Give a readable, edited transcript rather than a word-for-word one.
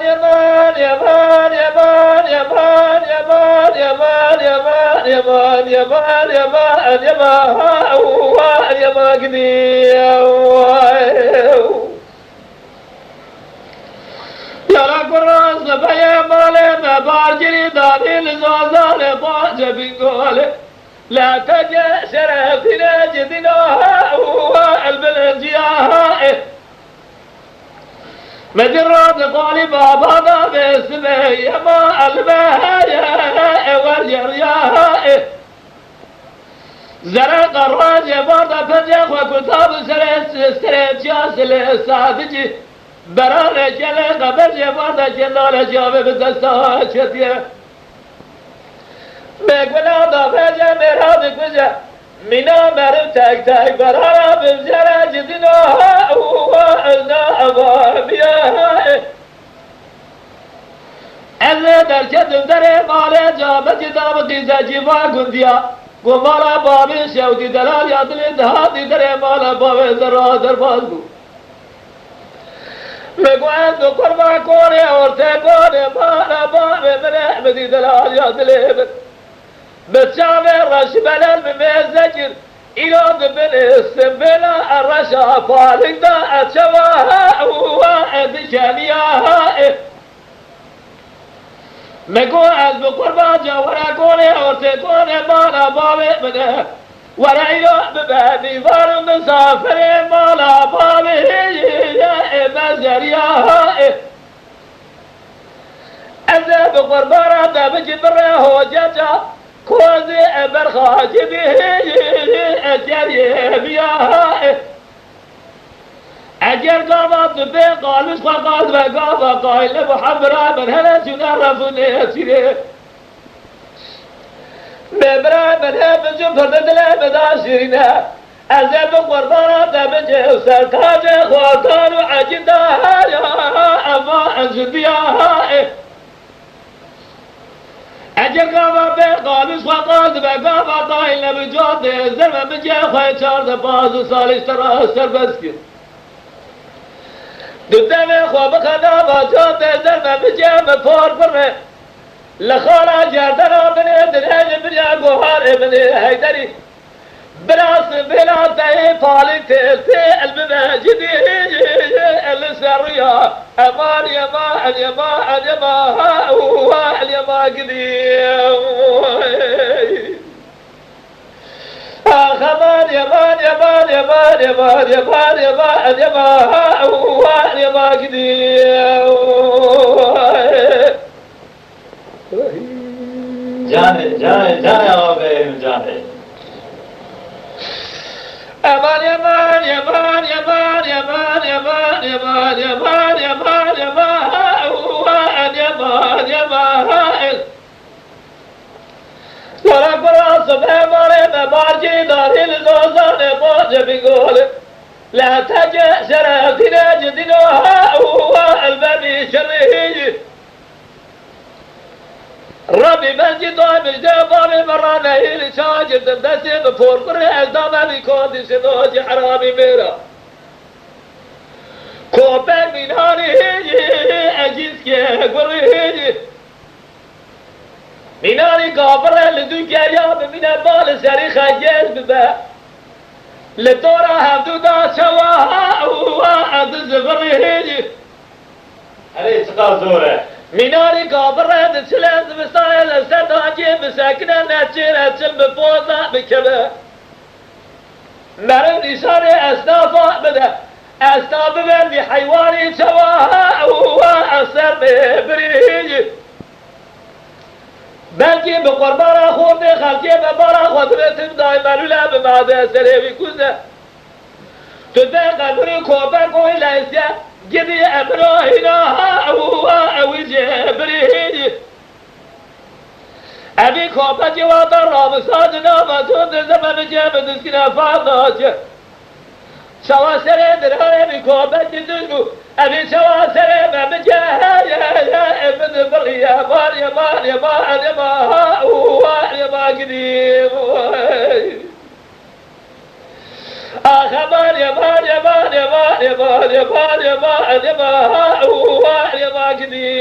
يمان يمان يمان يمان يمان يمان يمان يمان يمان يمان يمان يمان قدي يا الراس بيا مالي ما بارجري داري لزوزالي باجة بنقولي لا تجا شرفتنا جدنا البلجيا مجرد قولي بابا باسمي يما المهايا والجريا زرق الراجع برد فجأة وكتاب سريت جاسل السادجي برانا جلق برجع برد جلال جاب بدستا شتيا مقبلا دا فجأة مراد كجا منا مرم تاك تاك برانا بمجرى جدنا وأنا أبابيا أنا درجة دري مالي جابت دابقي زجيبا قنديا قمارا بابي شوتي دلال يدلي دهاتي دري مالا بابي ذرا دربازو مقوان دو قربا كوني أورتي كوني مالا بابي من أحمدي دلال يدلي بتشامي رش بلال بمزجر إيراد بالاسم بلا الرشا فالك دا أتشواها وأدشانيها مقو از بقربا جاورا كوني أورتي كوني مالا بابي منه ورأيو ببابي فارو مسافر مالا بابي مزجريها أزا بقربا دا بجبره هو جاجا كوزي برخاج به أجري بياه أجر قامت به قالوس قاقات وقاقا قائل محمرا من هلا جنرفني أسيري مبرا من هلا جفرد دل مداشرنا أزب قربانا دمجه سرطاج خواتان عجدها يا أما أنزل بياه أجر قاما به قالوس وقاز وقاما قائل بجاد زرم بجه خواه چارد باز سالش ترا سر بسکر دودم خواه بخدا باجاد زرم بجه مفار بره لخالا جردن آمنه دنهج بریا گوهار ابنه حیدری براس بلا تهي فالي المماجدي السرية أمان يما اليما اليما هو اليما قديم أخمان يمان يمان يمان يمان يمان يمان اليما هو اليما قديم جانے آبے جانے أمان يمان يمان يمان يمان يمان يمان يمان يمان يمان يمان يمان ولا براس بماري بمارجي داري لزوزان باجة بيقول لا تجأ شرفتنا جدنا هو البني شرهي ربي مسجد مجد بابي مرانا هيلي شاجر دمدسي بفور قري ازداما بيكون سنوجي حرامي ميرا كوبك من هاني هيجي اجيسكي قري هيجي من هاني قابر لدوك ايام من البال سري خجيز ببا لدورا هفدو دا شواها وعد زفري هيجي عليه تقال زوره میناری کابرد چلند بسایل سردانجی بسکنه نچیر اچل بپوزا بکبه مرم نشان اسنافا بده اسناف بردی حیوانی چواها و اثر ببریج بلکه به قربان خورده خلقی به بارا خودرتم دای ملوله به معده سریوی کوزه تو به قلوری کوبه کوی لیسیه گدی ابراهینا اوی جبریج ابی کوبه جوادر رابساج نامتون زمن جمع دسکنا فاضاج شوا سره درهای ابی کوبه جدوشو ابی شوا سره ممجه یا ابن بغیه مار یمان یمان یمان یمان قدیم آخمان يمان يمان يمان يمان يمان يمان يمان هو يمان راكبي